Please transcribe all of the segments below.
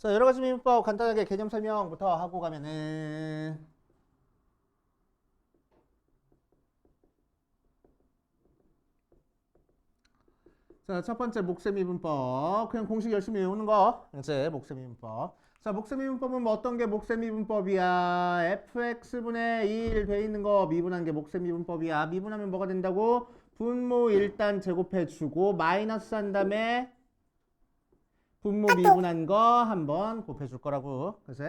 자, 여러 가지 미분법 간단하게 개념 설명부터 하고 가면은 자, 첫 번째 목세미분법. 그냥 공식 열심히 외우는 거. 이제 목세미분법. 자, 목세미분법은 뭐 어떤 게 목세미분법이야? fx분의 1 돼 있는 거 미분한 게 목세미분법이야. 미분하면 뭐가 된다고? 분모 일단 제곱해 주고 마이너스 한 다음에 분모 미분한 거 한번 곱해 줄 거라고. 그치?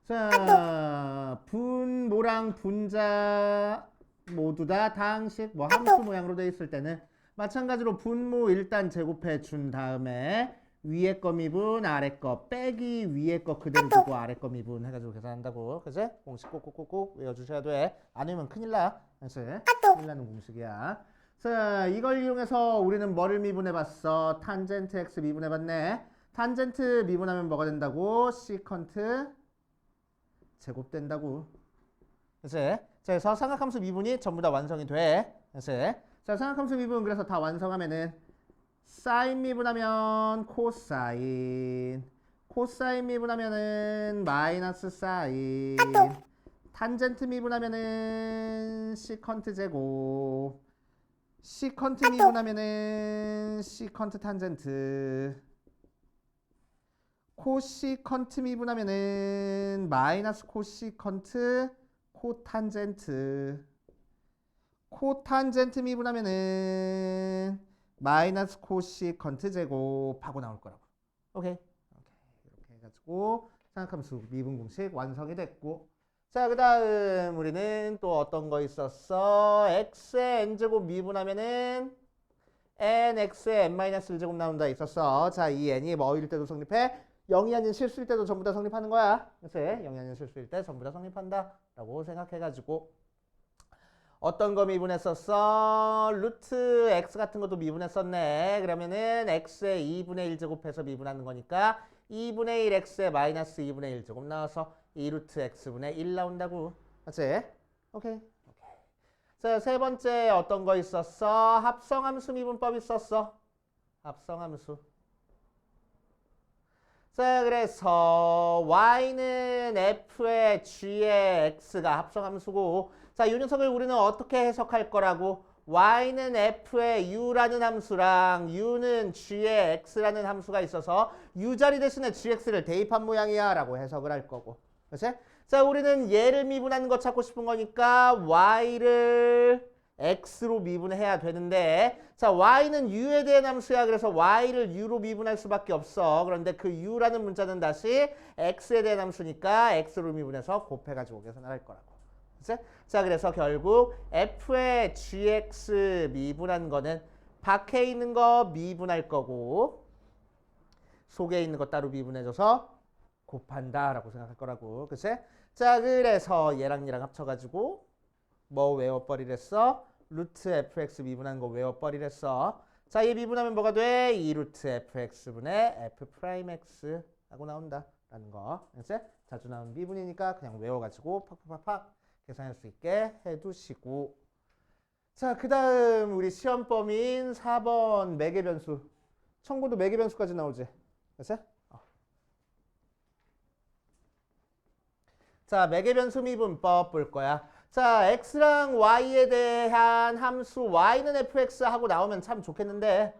자, 분모랑 분자 모두 다 다항식 뭐 함수 모양으로 돼 있을 때는 마찬가지로 분모 일단 제곱해 준 다음에 위에 거 미분 아래 거 빼기 위에 거 그대로 두고 아래 거 미분 해가지고 계산한다고. 그치? 공식 꼭꼭꼭꼭 외워주셔야 돼. 안 외우면 큰일 나. 그치? 큰일 나는 공식이야. 자, 이걸 이용해서 우리는 뭐를 미분해봤어? 탄젠트 x 미분해봤네. 탄젠트 미분하면 뭐가 된다고? 시컨트 제곱된다고. 그치? 자, 그래서 삼각함수 미분이 전부 다 완성이 돼. 그치? 자, 삼각함수 미분 그래서 다 완성하면은 사인 미분하면 코사인, 코사인 미분하면은 마이너스 사인, 탄젠트 미분하면은 시컨트 제곱, 시컨트 미분하면은 시컨트 탄젠트, 코시컨트 미분하면은 마이너스 코시컨트 코탄젠트, 코탄젠트 미분하면은 마이너스 코시컨트 제곱하고 나올 거라고. 오케이. 이렇게 해가지고 삼각함수 미분 공식 완성이 됐고, 자, 그 다음 우리는 또 어떤 거 있었어? x의 n제곱 미분하면은 nx의 n-1제곱 나온다 있었어. 자, 이 n이 뭐일 때도 성립해? 0이 아닌 실수일 때도 전부 다 성립하는 거야. 그치? 0이 아닌 실수일 때 전부 다 성립한다 라고 생각해가지고 어떤 거 미분했었어? 루트 x 같은 것도 미분했었네. 그러면은 x의 2분의 1제곱해서 미분하는 거니까 2분의 1 x의 마이너스 2분의 1제곱 나와서 2루트 x분의 1 나온다고. 맞지? 오케이. 자, 세 번째 어떤 거 있었어? 합성함수 미분법 있었어. 합성함수. 자, 그래서 y는 f의 g의 x가 합성함수고, 자, 이 녀석을 우리는 어떻게 해석할 거라고? y는 f의 u라는 함수랑 u는 g의 x라는 함수가 있어서 u 자리 대신에 gx를 대입한 모양이야 라고 해석을 할 거고. 그치? 자, 우리는 얘를 미분하는 거 찾고 싶은 거니까 y를 x로 미분해야 되는데, 자, y는 u에 대한 함수야. 그래서 y를 u로 미분할 수밖에 없어. 그런데 그 u라는 문자는 다시 x에 대한 함수니까 x로 미분해서 곱해가지고 계산을 할 거라고. 그치? 자, 그래서 결국 f의 gx 미분한 거는 밖에 있는 거 미분할 거고 속에 있는 거 따로 미분해줘서 곱한다 라고 생각할 거라고. 그치? 자, 그래서 얘랑 얘랑 합쳐가지고 뭐 외워버리랬어? 루트 fx 미분한 거 외워버리랬어. 자, 얘 미분하면 뭐가 돼? 2루트 fx분의 f 프라임 x 하고 나온다 라는 거. 그치? 자주 나오는 미분이니까 그냥 외워가지고 팍팍팍팍 계산할 수 있게 해두시고, 자, 그 다음 우리 시험 범위인 4번 매개변수. 청구도 매개변수까지 나오지. 그치? 자, 매개변수 미분법 볼 거야. 자, x랑 y에 대한 함수 y는 fx 하고 나오면 참 좋겠는데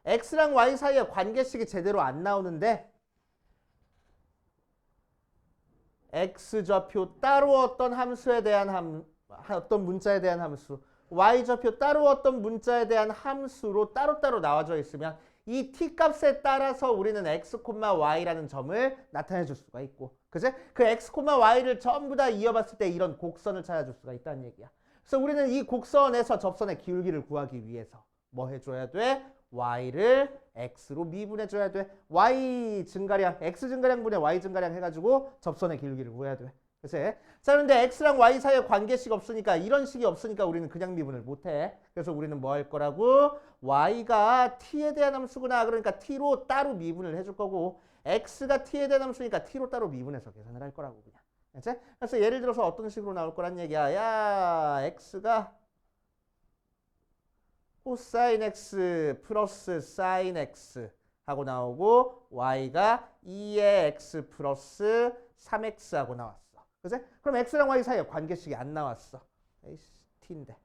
x랑 y 사이에 관계식이 제대로 안 나오는데 x좌표 따로 어떤 함수에 대한 어떤 문자에 대한 함수, y좌표 따로 어떤 문자에 대한 함수로 따로따로 나와져 있으면 이 t값에 따라서 우리는 x, y라는 점을 나타내 줄 수가 있고, 그치? 그 x, y를 전부 다 이어봤을 때 이런 곡선을 찾아줄 수가 있다는 얘기야. 그래서 우리는 이 곡선에서 접선의 기울기를 구하기 위해서 뭐 해줘야 돼? y를 x로 미분해줘야 돼. y 증가량, x 증가량분의 y 증가량 해가지고 접선의 기울기를 구해야 돼. 그치? 자, 그런데 x랑 y 사이에 관계식 없으니까, 이런 식이 없으니까 우리는 그냥 미분을 못해. 그래서 우리는 뭐 할 거라고? y가 t에 대한 함수구나. 그러니까 t로 따로 미분을 해줄 거고, x가 t에 대한 함수니까 t로 따로 미분해서 계산을 할 거라고 그냥. 그치? 그래서 예를 들어서 어떤 식으로 나올 거란 얘기야. 야, x가 코사인 x 플러스 사인 x 하고 나오고 y가 2의 x 플러스 3x 하고 나왔어. 그치? 그럼 x랑 y 사이에 관계식이 안 나왔어. 에이씨, t인데.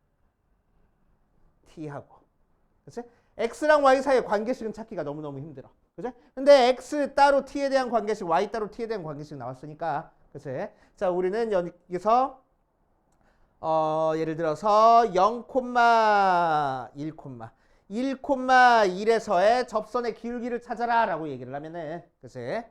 t하고. 그치? x랑 y 사이에 관계식은 찾기가 너무너무 힘들어. 그치? 근데 x 따로 t에 대한 관계식, y 따로 t에 대한 관계식 나왔으니까. 그치? 자, 우리는 여기서 예를 들어서 1,1,1에서의 접선의 기울기를 찾아라 라고 얘기를 하면은, 그치?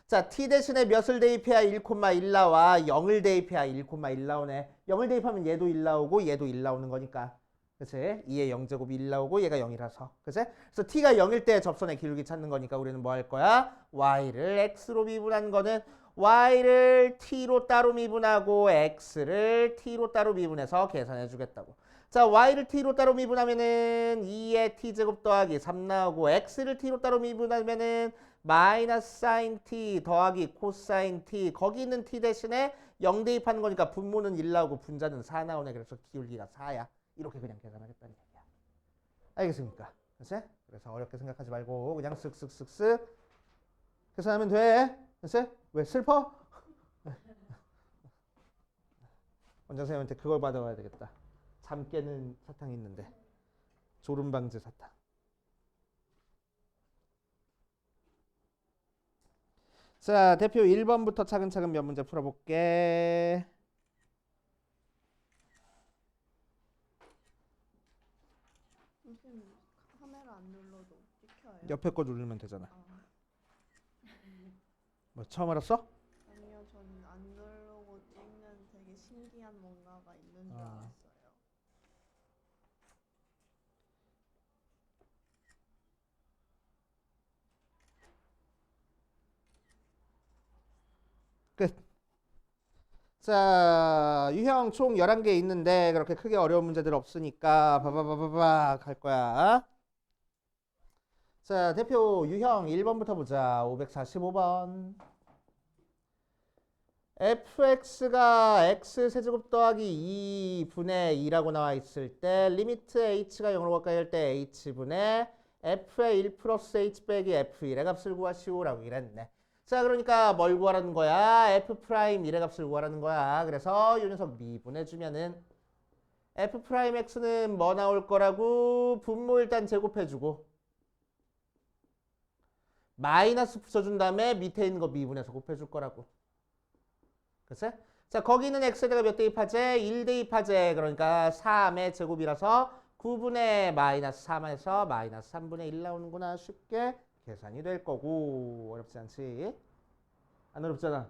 자, t 대신에 몇을 대입해야 1,1 나와? 0을 대입해야 1,1 나오네. 0을 대입하면 얘도 1 나오고 얘도 1 나오는 거니까. 그치? 2의 0제곱이 1 나오고 얘가 0이라서. 그치? 그래서 t가 0일 때 접선의 기울기 찾는 거니까 우리는 뭐 할 거야? y를 x로 미분한 거는 y를 t로 따로 미분하고 x를 t로 따로 미분해서 계산해 주겠다고. 자, y를 t로 따로 미분하면은 2의 t제곱 더하기 3 나오고 x를 t로 따로 미분하면은 마이너스 사인 t 더하기 코사인 t, 거기 있는 t 대신에 0 대입하는 거니까 분모는 1 나오고 분자는 4 나오네. 그래서 기울기가 4야. 이렇게 그냥 계산하겠다는 얘기야. 알겠습니까? 그치? 그래서 어렵게 생각하지 말고 그냥 쓱쓱쓱쓱 계산하면 돼. 그치? 왜 슬퍼? 원장 선생님한테 그걸 받아와야 되겠다. 잠 깨는 사탕이 있는데. 졸음 방지 사탕. 자, 대표 1번부터 차근차근 몇 문제 풀어볼게. 선생님, 카메라 안 눌러도 찍혀요? 옆에 거 누르면 되잖아. 뭐 처음 알았어? 아니요, 전 안 누르고 찍는 되게 신기한 뭔가가 있는 줄 알았어요. 끝. 자, 유형 총 11개 있는데 그렇게 크게 어려운 문제들 없으니까 바바바바바 갈 거야. 자, 대표 유형 1번부터 보자. 545번. fx가 x세제곱 더하기 2분의 2라고 나와 있을 때 리미트 h가 0으로 가까이 할 때 h분의 f의 1 플러스 h 빼기 f1의 값을 구하시오라고 이랬네. 자, 그러니까 뭘 구하라는 거야? f'1의 값을 구하라는 거야. 그래서 이 녀석 미분해주면은 f'x는 뭐 나올 거라고? 분모 일단 제곱해주고 마이너스 붙여준 다음에 밑에 있는 거 미분해서 곱해줄 거라고. 그치? 자, 거기는 x에다가 몇 대입하지? 1 대입하지. 그러니까 3의 제곱이라서 9분의 마이너스 3에서 마이너스 3분의 1 나오는구나. 쉽게 계산이 될 거고. 어렵지 않지? 안 어렵잖아.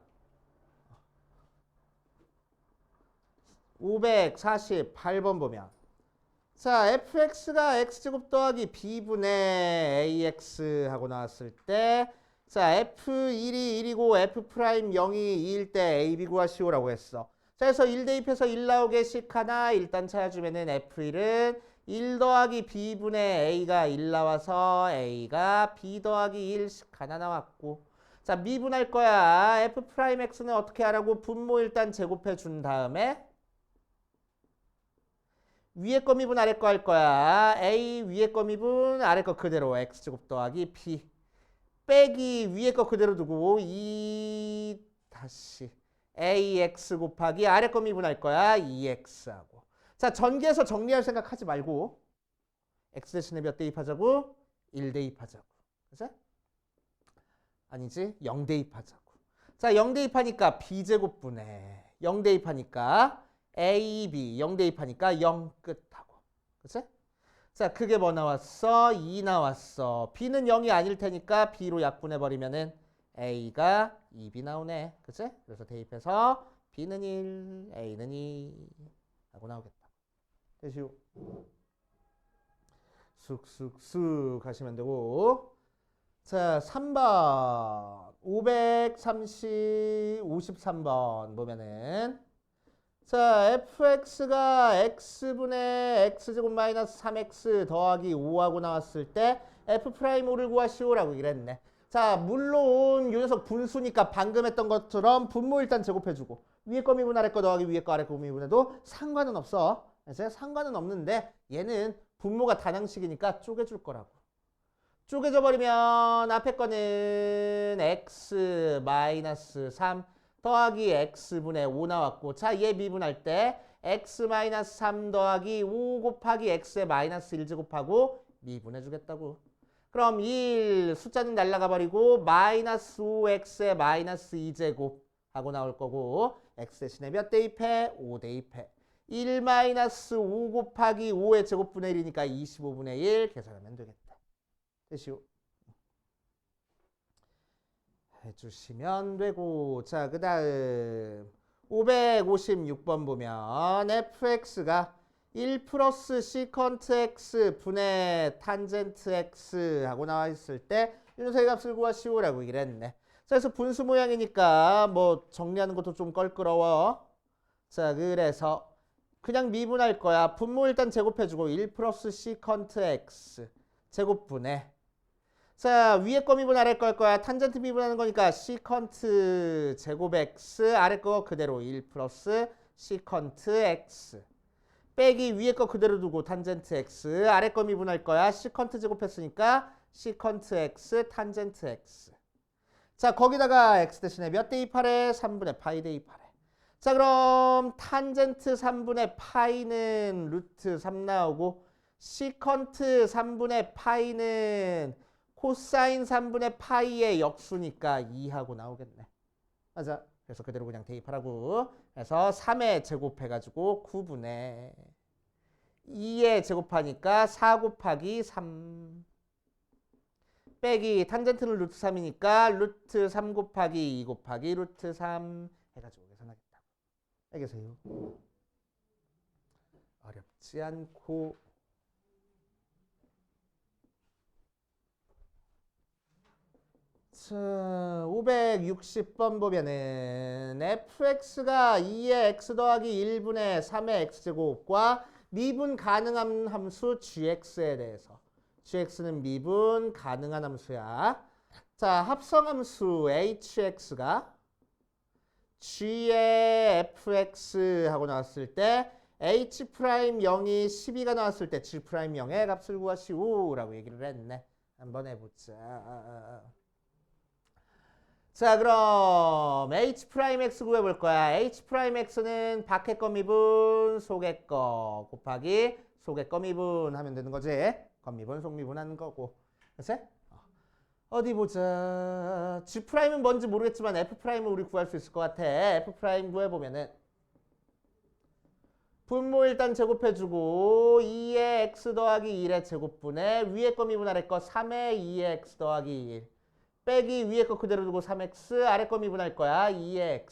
548번 보면 자, fx가 x제곱 더하기 b분의 ax 하고 나왔을 때 자, f1이 1이고 f'0이 2일 때 ab 구하시오라고 했어. 자, 그래서 1 대입해서 1 나오게 식 하나 일단 찾아주면은 f1은 1 더하기 b분의 a가 1 나와서 a가 b 더하기 1식 하나 나왔고. 자, 미분할 거야. f'x는 어떻게 하라고? 분모 일단 제곱해 준 다음에 위에 거 미분 아래 거 할 거야. a 위에 거 미분 아래 거 그대로 x제곱 더하기 b 빼기 위에 거 그대로 두고 2 다시 ax 곱하기 아래 거 미분할 거야. 2x하고. 자, 전개해서 정리할 생각 하지 말고 x 대신에 몇 대입하자고? 1 대입하자고. 그치? 아니지? 0 대입하자고. 자, 0 대입하니까 b제곱분해. 0 대입하니까 ab 0 대입하니까 0 끝하고. 그치? 자, 그게 뭐 나왔어? 2 나왔어. b는 0이 아닐 테니까 b로 약분해버리면은 a가 2b 나오네. 그치? 그래서 대입해서 b는 1, a는 2 하고 나오겠다. 되시오. 쑥쑥쑥 하시면 되고. 자, 3번 53번 보면은 자, fx가 x분의 x제곱 마이너스 3x 더하기 5하고 나왔을 때 f'5를 구하시오라고 이랬네. 자, 물론 이 녀석 분수니까 방금 했던 것처럼 분모 일단 제곱해주고 위에 거 미분 아래 거 더하기 위에 거 아래 거 미분해도 상관은 없어. 그래서 상관은 없는데 얘는 분모가 단항식이니까 쪼개줄 거라고. 쪼개져 버리면 앞에 거는 x 마이너스 3 더하기 x분의 5 나왔고 자, 얘 미분할 때 x 마이너스 3 더하기 5 곱하기 x의 마이너스 1제곱하고 미분해 주겠다고. 그럼 1 숫자는 날라가 버리고 마이너스 5x의 마이너스 2제곱 하고 나올 거고 x 대신에 몇 대입해? 5 대입해. 1 마이너스 5 곱하기 5의 제곱분의 1이니까 25분의 1 계산하면 되겠다. 됐시오. 해주시면 되고 자, 그 다음 556번 보면 fx가 1 플러스 시컨트 x 분의 탄젠트 x 하고 나와 있을 때 이 녀석의 값을 구하시오라고 얘기를 했네. 자, 그래서 분수 모양이니까 뭐 정리하는 것도 좀 껄끄러워. 자, 그래서 그냥 미분할 거야. 분모 일단 제곱해주고 1 플러스 시컨트 x 제곱분의 자, 위에 거 미분 아래 거 할 거야. 탄젠트 미분하는 거니까 시컨트 제곱 x 아래 거 그대로 1 플러스 시컨트 x 빼기 위에 거 그대로 두고 탄젠트 x 아래 거 미분할 거야. 시컨트 제곱했으니까 시컨트 x 탄젠트 x 자, 거기다가 x 대신에 몇 대입하래? 3분의 파이 대입하래. 자, 그럼 탄젠트 3분의 파이는 루트 3 나오고 시컨트 3분의 파이는 코사인 3분의 파이의 역수니까 2하고 나오겠네. 맞아. 그래서 그대로 그냥 대입하라고. 그래서 3에 제곱해가지고 9분의 2에 제곱하니까 4 곱하기 3 빼기 탄젠트는 루트 3이니까 루트 3 곱하기 2 곱하기 루트 3 해가지고 계산하겠다. 알겠어요? 어렵지 않고 자, 560번 보면은 fx가 2의 x 더하기 1분의 3의 x제곱과 미분 가능한 함수 gx에 대해서 gx는 미분 가능한 함수야. 자, 합성함수 hx가 g의 fx 하고 나왔을 때 h'0이 12가 나왔을 때 g'0의 값을 구하시오 라고 얘기를 했네. 한번 해보자. 자, 그럼 h'x 구해볼 거야. h'x는 밖에 거 미분, 속에 거 곱하기 속에 거 미분 하면 되는 거지. 겉미분, 속미분 하는 거고. 그치? 어디 보자. g'은 뭔지 모르겠지만 f'은 우리 구할 수 있을 것 같아. f' 구해보면은 분모 일단 제곱해주고 2의 x 더하기 1의 제곱분에 위에 거 미분 아래 거 3의 2의 x 더하기 1 빼기 위에 거 그대로 두고 3x 아래 거 미분할 거야. 2의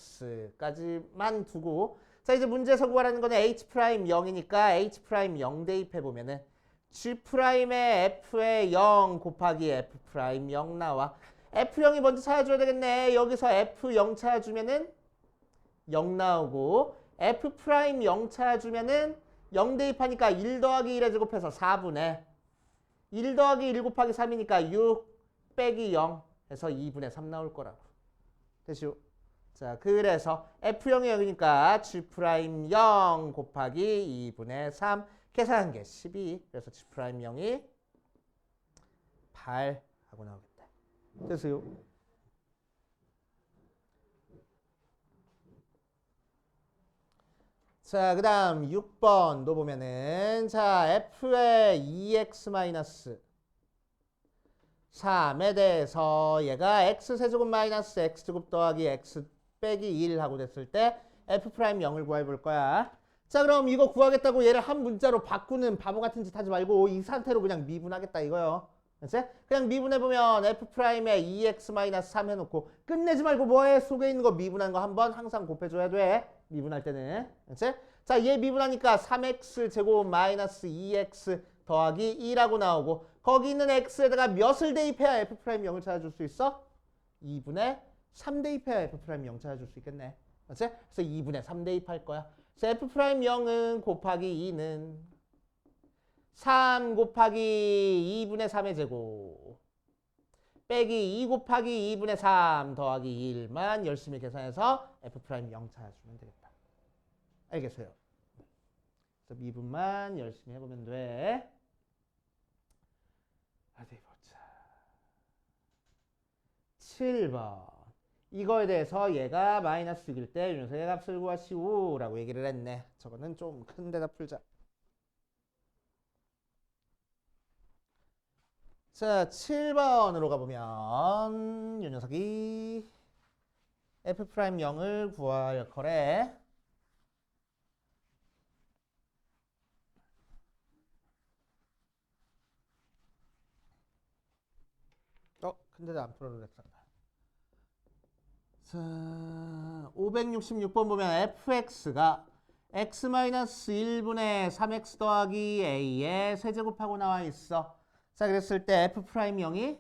x까지만 두고 자, 이제 문제에서 구하라는 거는 h'0이니까 h'0 대입해보면은 g'의 f의 0 곱하기 f'0 나와. f0이 먼저 찾아줘야 되겠네. 여기서 f0 찾아주면은 0 나오고 f'0 찾아주면은 0 대입하니까 1 더하기 1의 제곱해서 4분의 1 더하기 1 곱하기 3이니까 6 빼기 0 해서 2분의 3 나올 거라고. 됐죠? 자, 그래서 f0이 0이니까 g'0 곱하기 2분의 3 계산한 게 12. 그래서 g'0이 8 하고 나오겠다. 됐어요? 자, 그 다음 6번도 보면은 자, f의 2x-3에 대해서 얘가 x세제곱 마이너스 x제곱 더하기 x 빼기 1 하고 됐을 때 f'0을 구해볼 거야. 자, 그럼 이거 구하겠다고 얘를 한 문자로 바꾸는 바보 같은 짓 하지 말고 이 상태로 그냥 미분하겠다 이거요. 그치? 그냥 미분해보면 f'의 2x-3 해놓고 끝내지 말고 뭐해? 속에 있는 거 미분한 거 한번 항상 곱해줘야 돼. 미분할 때는. 그치? 자, 얘 미분하니까 3x 제곱 마이너스 2x 더하기 2라고 나오고 거기 있는 x에다가 몇을 대입해야 f'0을 찾아줄 수 있어? 2분의 3 대입해야 f'0 찾아줄 수 있겠네. 그치? 그래서 2분의 3 대입할 거야. 그래서 f'0은 곱하기 2는 3 곱하기 2분의 3의 제곱 빼기 2 곱하기 2분의 3 더하기 1만 열심히 계산해서 f'0 찾아주면 되겠다. 알겠어요? 그래서 미분만 열심히 해보면 돼. 어디 보자. 7번. 이거에 대해서 얘가 마이너스 6일 때 이 녀석의 값을 구하시오 라고 얘기를 했네. 저거는 좀 큰 데다 풀자. 자, 7번으로 가보면 이 녀석이 F'0을 구할 거래. 근데도 안 풀어도 됐다. 자, 566번 보면 fx가 x-1분의 3x 더하기 a의 세제곱하고 나와 있어. 자, 그랬을 때 f'0이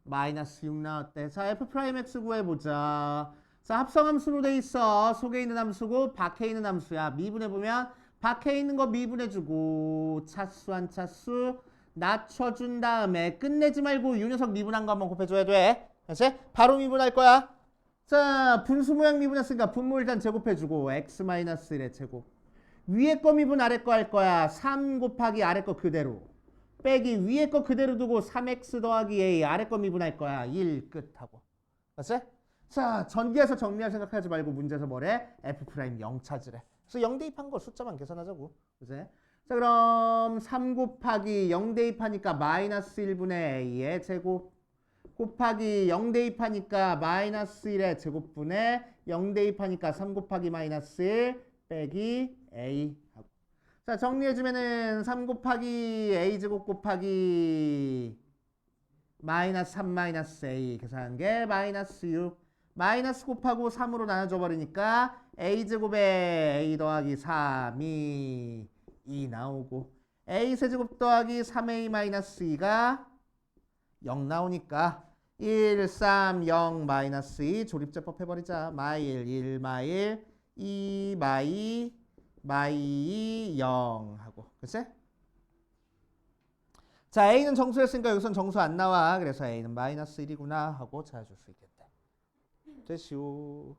마이너스 6 나왔대. 자, f'x 구해보자. 자, 합성함수로 돼 있어. 속에 있는 함수고 밖에 있는 함수야. 미분해보면 밖에 있는 거 미분해주고 차수 한 차수 낮춰준 다음에 끝내지 말고 이 녀석 미분한 거 한번 곱해줘야 돼. 그렇지? 바로 미분할 거야. 자, 분수 모양 미분했으니까 분모 일단 제곱해주고 x-1의 제곱. 위에 거 미분 아래 거 할 거야. 3 곱하기 아래 거 그대로. 빼기 위에 거 그대로 두고 3x 더하기 a 아래 거 미분할 거야. 1 끝하고. 그렇지? 자, 전기에서 정리할 생각하지 말고 문제에서 뭐래? f'0 찾으래. 그래서 0 대입한 거 숫자만 계산하자고. 그렇지? 자, 그럼 3 곱하기 0 대입하니까 마이너스 1분의 a의 제곱 곱하기 0 대입하니까 마이너스 1의 제곱분의 0 대입하니까 3 곱하기 마이너스 1 빼기 a 하고. 자, 정리해주면은 3 곱하기 a 제곱 곱하기 마이너스 3 마이너스 a 계산한 게 마이너스 6 마이너스 곱하고 3으로 나눠줘 버리니까 a 제곱에 a 더하기 3이 2 나오고 a 세제곱 더하기 3a 마이너스 2가 0 나오니까 1, 3, 0, 마이너스 2 조립제법 해버리자. 마일 1, 마일 2, 마이 2, 0 하고. 그치? 자, a는 정수였으니까 여기선 정수 안 나와. 그래서 a는 마이너스 1이구나 하고 찾아줄 수 있겠대. 됐슈.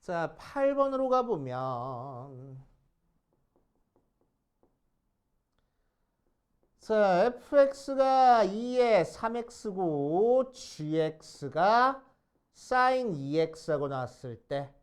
자, 8번으로 가보면 자, fx가 2의 3x고 gx가 sin 2x하고 나왔을 때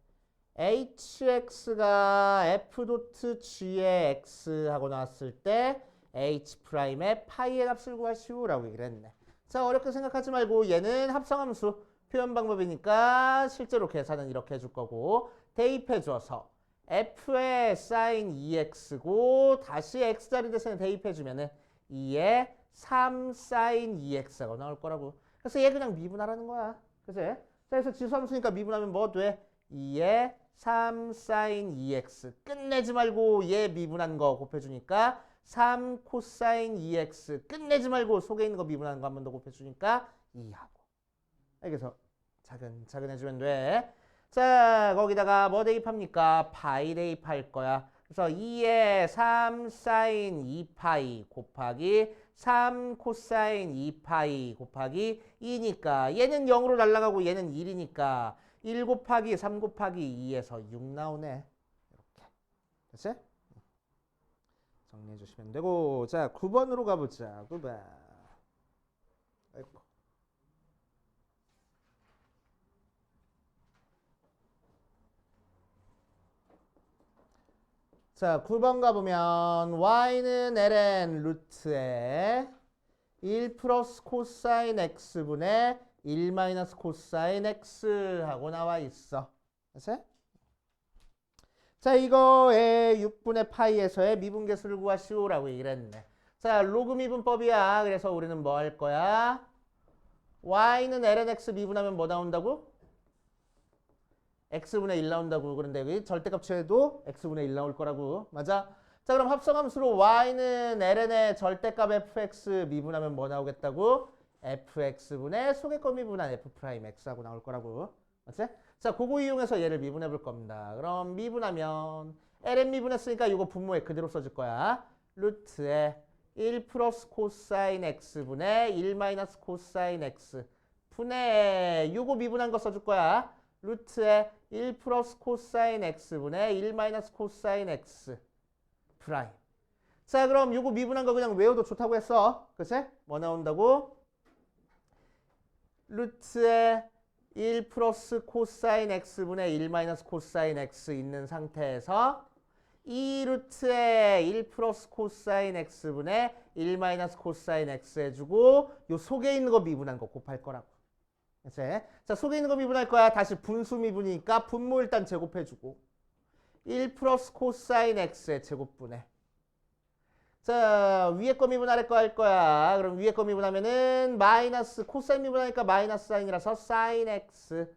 hx가 f.g의 x하고 나왔을 때 h'의 파이의 값을 구하시오 라고 얘기를 했네. 자, 어렵게 생각하지 말고 얘는 합성함수 표현 방법이니까 실제로 계산은 이렇게 해줄 거고 대입해 줘서 f의 sin 2x고 다시 x자리 대신에 대입해 주면은 2에 3 sin 2x가 나올 거라고. 그래서 얘 그냥 미분하라는 거야. 그치? 자, 그래서 지수함수니까 미분하면 뭐 돼? 2에 3 sin 2x. 끝내지 말고 얘 미분한 거 곱해주니까 3 cosine 2x. 끝내지 말고 속에 있는 거 미분하는 거 한 번 더 곱해주니까 2하고. 여기서 차근차근 해주면 돼. 자, 거기다가 뭐 대입합니까? 파이 대입할 거야. 그래서 2에 3 sin 2파이 곱하기 3 코사인 2파이 곱하기 2니까 얘는 0으로 날아가고 얘는 1이니까 1 곱하기 3 곱하기 2에서 6 나오네. 이렇게. 됐지? 정리해 주시면 되고. 자, 9번으로 가보자. 9번. 아이고. 자, 9번 가보면 y는 ln 루트에 1 플러스 코사인 x분의 1 마이너스 코사인 x 하고 나와 있어. 그치? 자, 이거의 6분의 파이에서의 미분계수를 구하시오 라고 얘기를 했네. 자, 로그 미분법이야. 그래서 우리는 뭐 할 거야? y는 ln x 미분하면 뭐 나온다고? x분의 1 나온다고. 그런데 여기 절대값 취해도 x분의 1 나올 거라고. 맞아? 자, 그럼 합성함수로 y는 ln의 절대값 fx 미분하면 뭐 나오겠다고? fx분의 속의 거 미분한 f'x하고 나올 거라고. 맞지? 자, 그거 이용해서 얘를 미분해 볼 겁니다. 그럼 미분하면 ln 미분했으니까 이거 분모에 그대로 써줄 거야. 루트에 1 플러스 코사인 x분의 1 마이너스 코사인 x 분의 요거 미분한 거 써줄 거야. 루트에 1 플러스 코사인 x분의 1 마이너스 코사인 x 프라임. 자, 그럼 요거 미분한 거 그냥 외워도 좋다고 했어. 그치? 뭐 나온다고? 루트에 1 플러스 코사인 x분의 1 마이너스 코사인 x 있는 상태에서 2 루트에 1 플러스 코사인 x분의 1 마이너스 코사인 x 해주고 요 속에 있는 거 미분한 거 곱할 거라고. 그치? 자, 속에 있는 거 미분할 거야. 다시 분수 미분이니까 분모 일단 제곱해주고 1 플러스 코사인 x의 제곱분의 자, 위에 거 미분 아래 거 할 거야. 그럼 위에 거 미분하면은 마이너스 코사인 미분하니까 마이너스 사인이라서 사인 x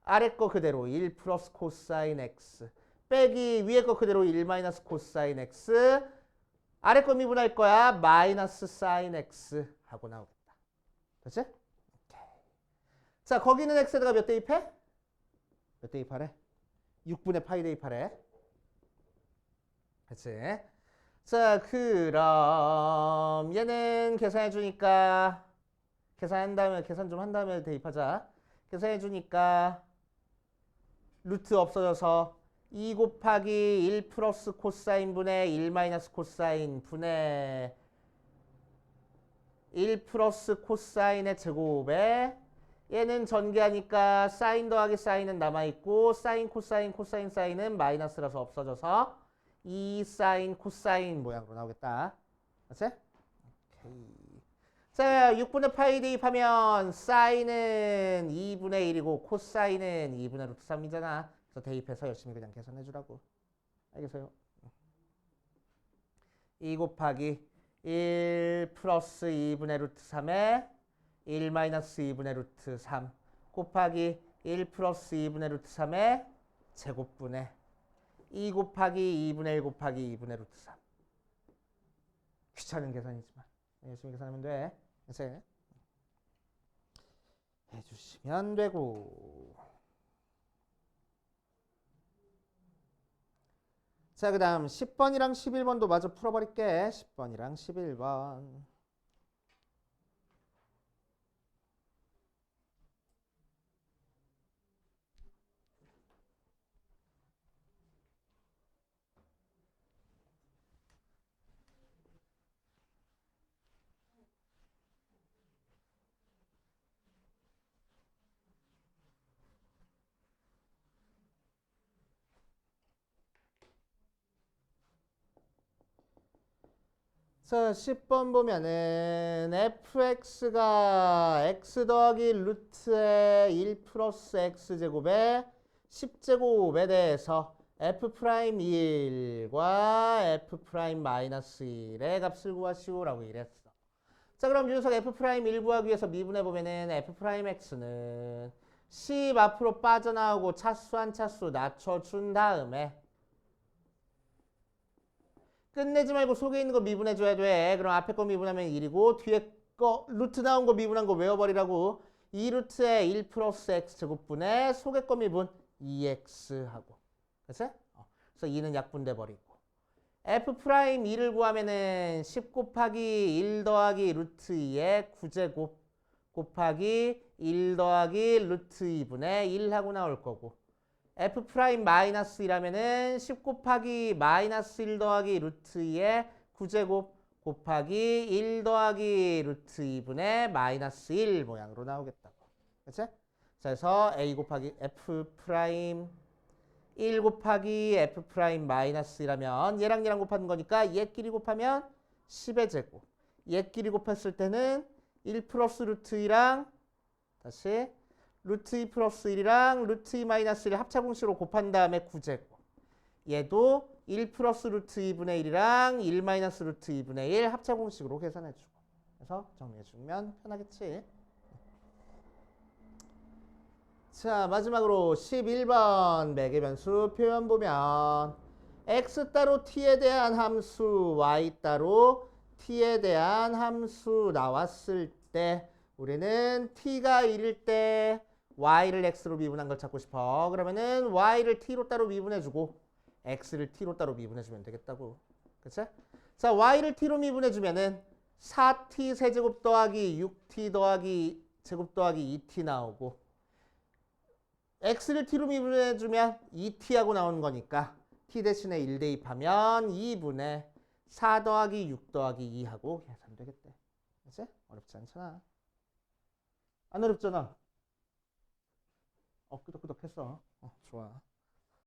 아래 거 그대로 1 플러스 코사인 x 빼기 위에 거 그대로 1 마이너스 코사인 x 아래 거 미분할 거야. 마이너스 사인 x 하고 나오겠다. 됐지? 오케이. 자, 거기는 x에다가 몇 대입해? 몇 대입하래? 6분의 파이 대입하래. 그치? 자, 그럼 얘는 계산해 주니까 계산 좀 한 다음에 대입하자. 계산해 주니까 루트 없어져서 2 곱하기 1 플러스 코사인 분의 1 마이너스 코사인 분의 1 플러스 코사인의 제곱에 얘는 전개하니까 사인 더하기 사인은 남아있고 사인 코사인 코사인 사인은 마이너스라서 없어져서 2 사인 코사인 모양으로 나오겠다. 맞지? 오케이. 자, 6분의 파이 대입하면 사인은 2분의 1이고 코사인은 2분의 루트 3이잖아. 그래서 대입해서 열심히 그냥 계산해 주라고. 알겠어요? 2 곱하기 1 플러스 2분의 루트 3에 1 마이너스 2분의 루트 3 곱하기 1 플러스 2분의 루트 3의 제곱분의 2 곱하기 2분의 1 곱하기 2분의 루트 3 귀찮은 계산이지만 열심히 계산하면 돼. 이제 해주시면 되고 자, 그 다음 10번이랑 11번도 마저 풀어버릴게. 10번이랑 11번 자, 10번 보면은 fx가 x 더하기 루트의 1 플러스 x제곱의 10제곱에 대해서 f'1과 f'-1의 값을 구하시오라고 이랬어. 자, 그럼 이 녀석 f'1 구하기 위해서 미분해보면은 f'x는 10 앞으로 빠져나오고 차수 한 차수 낮춰준 다음에 끝내지 말고 속에 있는 거 미분해줘야 돼. 그럼 앞에 거 미분하면 1이고 뒤에 거 루트 나온 거 미분한 거 외워버리라고. 2루트에 1 플러스 x 제곱분의 속에 거 미분 2x 하고. 그치? 그래서 2는 약분돼 버리고. f'2를 구하면은 10 곱하기 1 더하기 루트 2의 9제곱 곱하기 1 더하기 루트 2분의 1 하고 나올 거고. f'-1이라면은 10 곱하기 마이너스 1 더하기 루트 2의 9제곱 곱하기 1 더하기 루트 2분의 마이너스 1 모양으로 나오겠다고. 그치? 자, 그래서 a 곱하기 f' 1 곱하기 f'-1이라면 얘랑 얘랑 곱하는 거니까 얘끼리 곱하면 10의 제곱. 얘끼리 곱했을 때는 1 플러스 루트 2랑 다시 루트 2 플러스 1이랑 루트 2 마이너스 1 합차공식으로 곱한 다음에 9제곱. 얘도 1 플러스 루트 2분의 1이랑 1 마이너스 루트 2분의 1 합차공식으로 계산해주고. 그래서 정리해주면 편하겠지. 자, 마지막으로 11번 매개 변수 표현 보면 x 따로 t에 대한 함수, y 따로 t에 대한 함수 나왔을 때 우리는 t가 1일 때 y를 x로 미분한 걸 찾고 싶어. 그러면은 y를 t로 따로 미분해주고 x를 t로 따로 미분해주면 되겠다고. 그치? 자, y를 t로 미분해주면은 4t 세제곱 더하기 6t 더하기 제곱 더하기 2t 나오고 x를 t로 미분해주면 2t하고 나오는 거니까 t 대신에 1 대입하면 2분의 4 더하기 6 더하기 2하고 계산되겠대. 그치? 어렵지 않잖아. 안 어렵잖아. 끄덕끄덕 했어. 좋아.